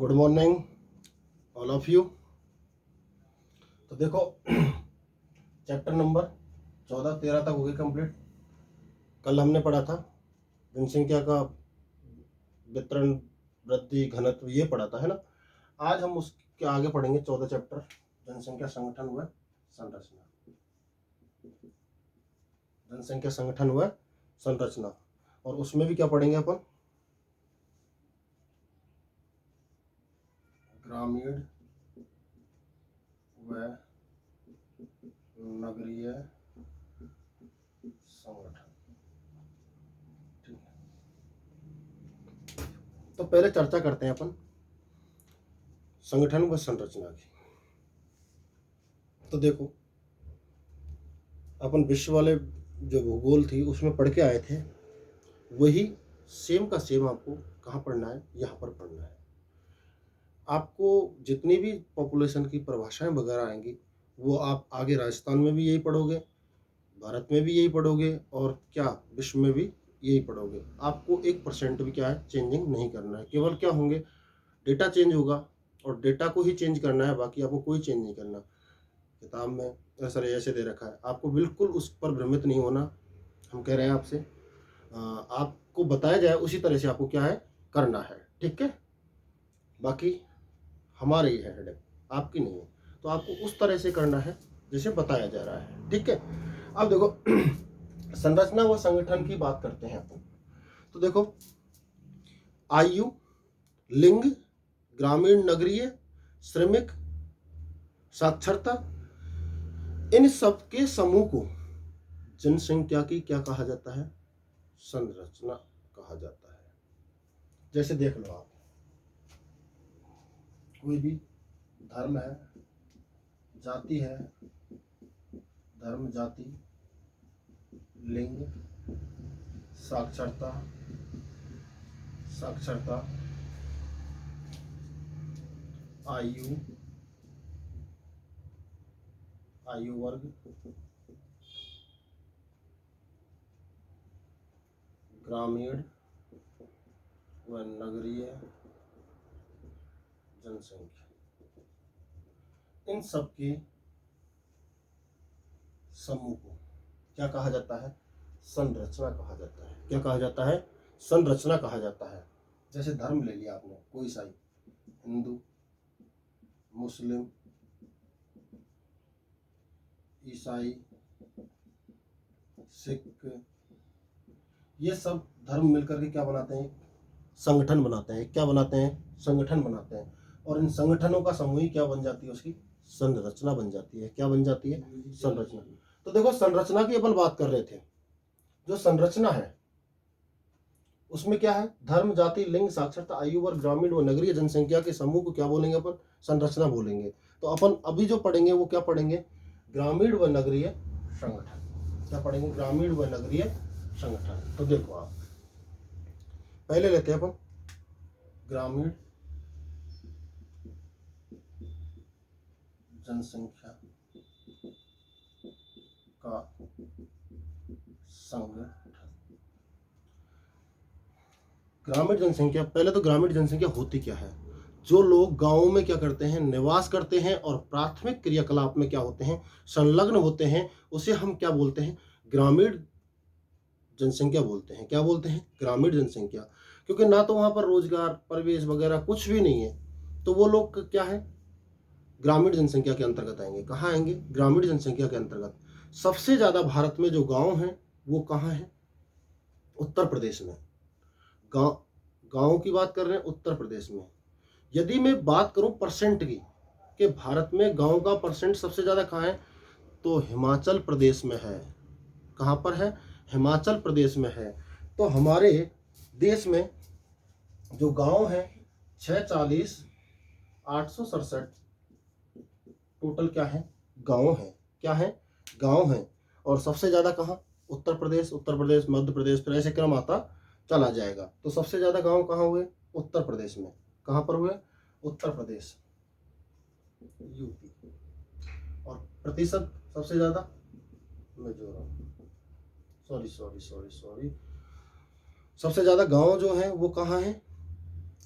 Good morning all of you. तो देखो chapter number 14-13 तक हो गई कंप्लीट। कल हमने पढ़ा था जनसंख्या का वितरण, वृद्धि, घनत्व, ये पढ़ा था, है ना। आज हम उसके आगे पढ़ेंगे 14 चैप्टर, जनसंख्या संगठन व संरचना। जनसंख्या संगठन व संरचना, और उसमें भी क्या पढ़ेंगे अपन, ग्रामीण व नगरीय संगठन। ठीक है, तो पहले चर्चा करते हैं अपन संगठन व संरचना की। तो देखो अपन विश्व वाले जो भूगोल थी उसमें पढ़ के आए थे, वही सेम का सेम आपको कहाँ पढ़ना है, यहाँ पर पढ़ना है। आपको जितनी भी पॉपुलेशन की परिभाषाएं वगैरह आएंगी वो आप आगे राजस्थान में भी यही पढ़ोगे, भारत में भी यही पढ़ोगे, और क्या विश्व में भी यही पढ़ोगे। आपको 1% भी क्या है चेंजिंग नहीं करना है। केवल क्या होंगे, डेटा चेंज होगा और डेटा को ही चेंज करना है, बाकी आपको कोई चेंज नहीं करना। किताब में सर ऐसे दे रखा है, आपको बिल्कुल उस पर भ्रमित नहीं होना। हम कह रहे हैं आपसे, आपको बताया जाए उसी तरह से आपको क्या है करना है, ठीक है। बाकी हमारे ही है हेडेक, आपकी नहीं है। तो आपको उस तरह से करना है जैसे बताया जा रहा है, ठीक है। अब देखो संरचना व संगठन की बात करते हैं अपन। तो देखो आयु, लिंग, ग्रामीण नगरीय, श्रमिक, साक्षरता, इन सब के समूह को जनसंख्या की क्या कहा जाता है, संरचना कहा जाता है। जैसे देख लो आप, कोई भी धर्म है, जाति है, धर्म, जाति, लिंग, साक्षरता, आयु, आयु वर्ग, ग्रामीण व नगरीय जनसंख्या, इन सब के समूह को क्या कहा जाता है, संरचना कहा जाता है। क्या कहा जाता है, संरचना कहा जाता है। जैसे धर्म ले लिया आपने, कोई सा ही, हिंदू, मुस्लिम, ईसाई, सिख, ये सब धर्म मिलकर के क्या बनाते हैं, संगठन बनाते हैं। क्या बनाते हैं, संगठन बनाते हैं। और इन संगठनों का समूह ही क्या बन जाती है, उसकी संरचना बन जाती है। क्या बन जाती है, संरचना। तो देखो संरचना की अपन बात कर रहे थे। जो संरचना है उसमें क्या है, धर्म, जाति, लिंग, साक्षरता, आयु वर्ग, ग्रामीण व नगरीय जनसंख्या के समूह को क्या बोलेंगे अपन, संरचना बोलेंगे। तो अपन अभी जो पढ़ेंगे वो क्या पढ़ेंगे, ग्रामीण व नगरीय संगठन। क्या पढ़ेंगे, ग्रामीण व नगरीय संगठन। तो देखो आप पहले लेते हैं अपन ग्रामीण जनसंख्या का संगठन। ग्रामीण जनसंख्या, पहले तो ग्रामीण जनसंख्या होती क्या है, जो लोग गांवों में क्या करते हैं, निवास करते हैं और प्राथमिक क्रियाकलाप में क्या होते हैं, संलग्न होते हैं, उसे हम क्या बोलते हैं, ग्रामीण जनसंख्या बोलते हैं। क्या बोलते हैं, ग्रामीण जनसंख्या। क्योंकि ना तो वहां पर रोजगार, परिवेश वगैरह कुछ भी नहीं है, तो वो लोग क्या है, ग्रामीण जनसंख्या के अंतर्गत आएंगे। कहाँ आएंगे, ग्रामीण जनसंख्या के अंतर्गत। सबसे ज्यादा भारत में जो गांव हैं वो कहाँ है, उत्तर प्रदेश में। गांव, गांव की बात कर रहे हैं उत्तर प्रदेश में। यदि मैं बात करूं परसेंट की, कि भारत में गांव का परसेंट सबसे ज्यादा कहाँ है, तो हिमाचल प्रदेश में है। कहाँ पर है, हिमाचल प्रदेश में है। तो हमारे देश में जो गांव है 640,867 टोटल क्या है, गांव है। क्या है, गांव है। और सबसे ज्यादा कहाँ, उत्तर प्रदेश, मध्य प्रदेश, फिर ऐसे क्रम आता चला जाएगा। तो सबसे ज्यादा गांव कहाँ हुए, उत्तर प्रदेश में। कहाँ पर हुए, उत्तर प्रदेश, यूपी। और प्रतिशत सबसे ज्यादा मिजोरम, सबसे ज्यादा गांव जो है वो कहाँ है,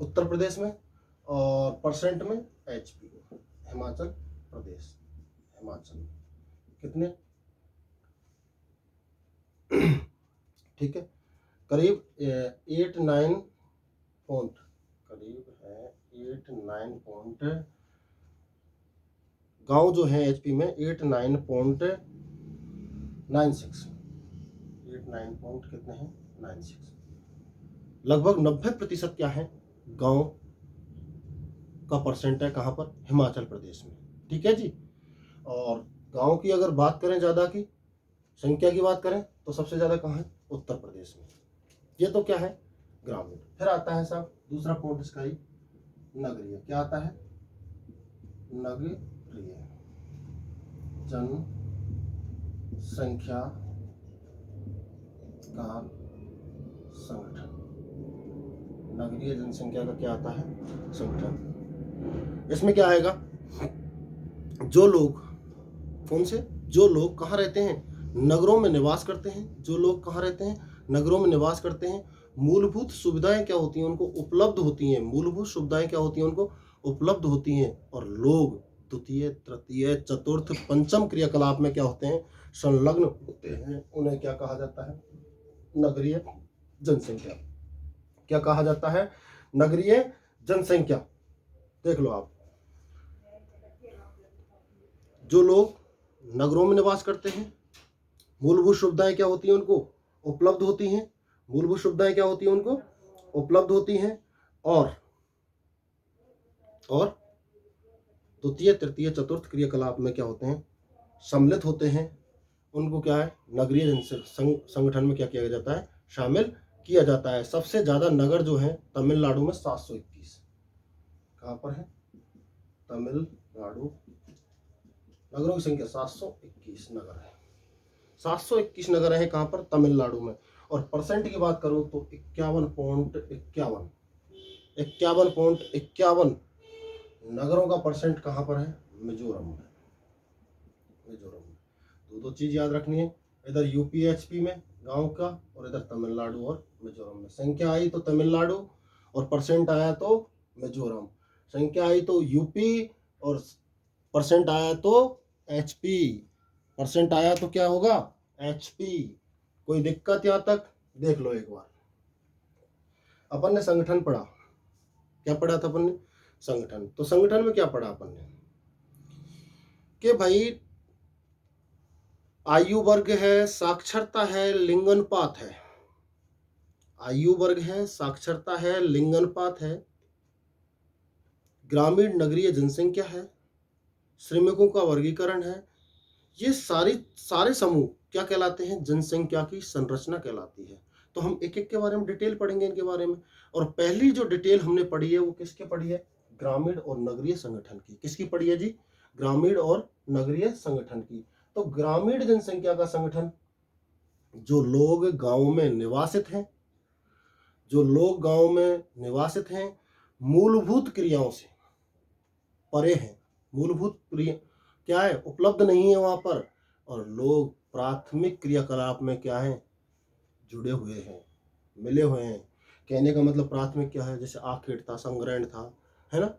उत्तर प्रदेश में। और परसेंट में HP, हिमाचल प्रदेश, हिमाचल कितने, ठीक है, करीब 8-9 पॉइंट, करीब है 8-9 पॉइंट गांव जो है HP में 8-9.96, 8-9 कितने हैं 96, लगभग 90% क्या है गांव का परसेंट है कहाँ पर, हिमाचल प्रदेश में, ठीक है जी। और गांव की अगर बात करें ज़्यादा की संख्या की बात करें तो सबसे ज़्यादा कहाँ है, उत्तर प्रदेश में। ये तो क्या है ग्रामीण। फिर आता है साहब दूसरा पॉइंट इसका ही, नगरीय। क्या आता है, नगरीय जनसंख्या का संगठन, नगरीय जनसंख्या का क्या आता है संगठन। इसमें क्या आएगा, जो लोग, कौन से, जो लोग कहाँ रहते हैं, नगरों में निवास करते हैं, जो लोग कहाँ रहते हैं, नगरों में निवास करते हैं, मूलभूत सुविधाएं क्या होती हैं उनको उपलब्ध होती हैं, मूलभूत सुविधाएं क्या होती हैं उनको उपलब्ध होती हैं, और लोग द्वितीय तृतीय चतुर्थ पंचम क्रियाकलाप में क्या होते हैं, संलग्न होते हैं, उन्हें क्या कहा जाता है, नगरीय जनसंख्या। क्या कहा जाता है, नगरीय जनसंख्या। देख लो आप, जो लोग नगरों में निवास करते हैं, मूलभूत सुविधाएं क्या होती हैं उनको उपलब्ध होती हैं, मूलभूत सुविधाएं क्या होती हैं उनको उपलब्ध होती हैं, और द्वितीय तृतीय चतुर्थ क्रियाकलाप में क्या होते हैं, सम्मिलित होते हैं, उनको क्या है, नगरीय संगठन में क्या किया जाता है, शामिल किया जाता है। सबसे ज्यादा नगर जो है तमिलनाडु में 721, कहाँ पर है, तमिलनाडु, नगरों की संख्या 721 नगर है, 721 नगर है कहाँ पर, तमिलनाडु में। और परसेंट की बात करूं तो 51.51 नगरों का परसेंट कहाँ पर है, मिजोरम में। दो चीज याद रखनी है, इधर यूपी HP में गांव का, और इधर तमिलनाडु और मिजोरम में। संख्या आई तो तमिलनाडु और परसेंट आया तो मिजोरम, संख्या आई तो यूपी और परसेंट आया तो HP, परसेंट आया तो क्या होगा HP। कोई दिक्कत यहाँ तक, देख लो एक बार। अपन ने संगठन पढ़ा, क्या पढ़ा था अपन ने, संगठन। तो संगठन में क्या पढ़ा अपन ने कि भाई आयु वर्ग है, साक्षरता है, लिंगानुपात है, आयु वर्ग है, साक्षरता है, लिंगानुपात है, ग्रामीण नगरीय जनसंख्या है, श्रमिकों का वर्गीकरण है। ये सारे समूह क्या कहलाते हैं, जनसंख्या की संरचना कहलाती है। तो हम एक एक के बारे में डिटेल पढ़ेंगे इनके बारे में। और पहली जो डिटेल हमने पढ़ी है वो किसके पढ़ी है, ग्रामीण और नगरीय संगठन की। किसकी पढ़ी है जी, ग्रामीण और नगरीय संगठन की। तो ग्रामीण जनसंख्या का संगठन, जो लोग गांव में निवासित हैं, जो लोग गांव में निवासित हैं, मूलभूत क्रियाओं से परे हैं, मूलभूत क्रिया क्या है, उपलब्ध नहीं है वहां पर, और लोग प्राथमिक क्रियाकलाप में क्या है, जुड़े हुए हैं, मिले हुए हैं। कहने का मतलब प्राथमिक क्या है, जैसे आखेट था, संग्रहण था, है ना,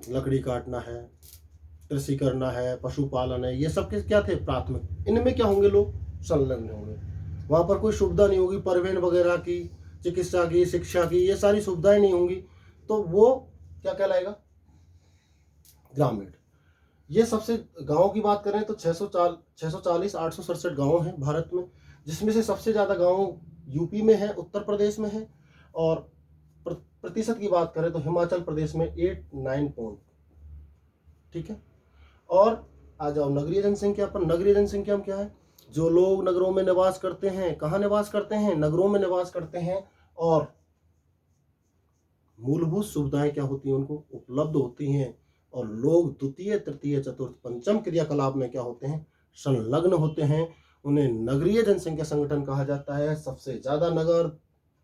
लकड़ी काटना है, कृषि करना है, पशुपालन है, ये सब के क्या थे, प्राथमिक। इनमें क्या होंगे, लोग संलग्न होंगे। वहां पर कोई सुविधा नहीं होगी, परिवहन वगैरह की, चिकित्सा की, शिक्षा की, ये सारी सुविधाएं नहीं होंगी, तो वो क्या कहलाएगा, ग्रामीण। ये सबसे, गांव की बात करें तो 640 867 गांव हैं भारत में, जिसमें से सबसे ज्यादा गांव यूपी में है, उत्तर प्रदेश में है, और प्रतिशत की बात करें तो हिमाचल प्रदेश में 8-9 पॉइंट, ठीक है। और आ जाओ नगरीय जनसंख्या पर। नगरीय जनसंख्या में क्या है, जो लोग नगरों में निवास करते हैं, कहाँ निवास करते हैं, नगरों में निवास करते हैं, और मूलभूत सुविधाएं क्या होती हैं, उनको उपलब्ध होती हैं, और लोग द्वितीय तृतीय चतुर्थ पंचम क्रियाकलाप में क्या होते हैं, संलग्न होते हैं, उन्हें नगरीय जनसंख्या संगठन कहा जाता है। सबसे ज्यादा नगर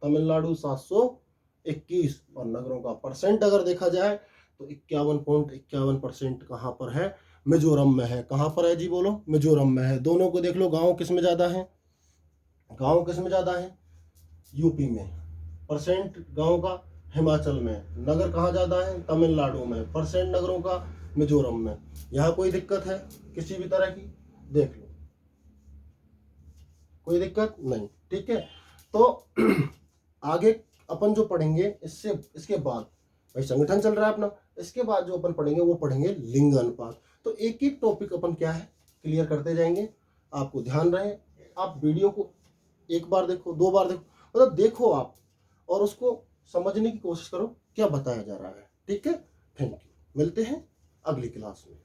तमिलनाडु 721, और नगरों का परसेंट अगर देखा जाए तो 51.51% कहाँ पर है, मिजोरम में है। कहाँ पर है जी, बोलो, मिजोरम में है। दोनों को देख लो, गांव किस में ज्यादा है, गांव किस में ज्यादा है, यूपी में। परसेंट गांव का हिमाचल में, नगर कहाँ ज़्यादा है, तमिलनाडु में, परसेंट नगरों का मिजोरम में। यहाँ कोई दिक्कत है किसी भी तरह की, देख लो, कोई दिक्कत नहीं, ठीक है। तो आगे अपन जो पढ़ेंगे इसके बाद, भाई संगठन चल रहा है अपना, इसके बाद जो अपन पढ़ेंगे वो पढ़ेंगे लिंग अनुपात। तो एक एक टॉपिक अपन क्या है क्लियर करते जाएंगे। आपको ध्यान रहे, आप वीडियो को एक बार देखो, 2 बार देखो, मतलब देखो आप, और उसको समझने की कोशिश करो क्या बताया जा रहा है, ठीक है। थैंक यू, मिलते हैं अगली क्लास में।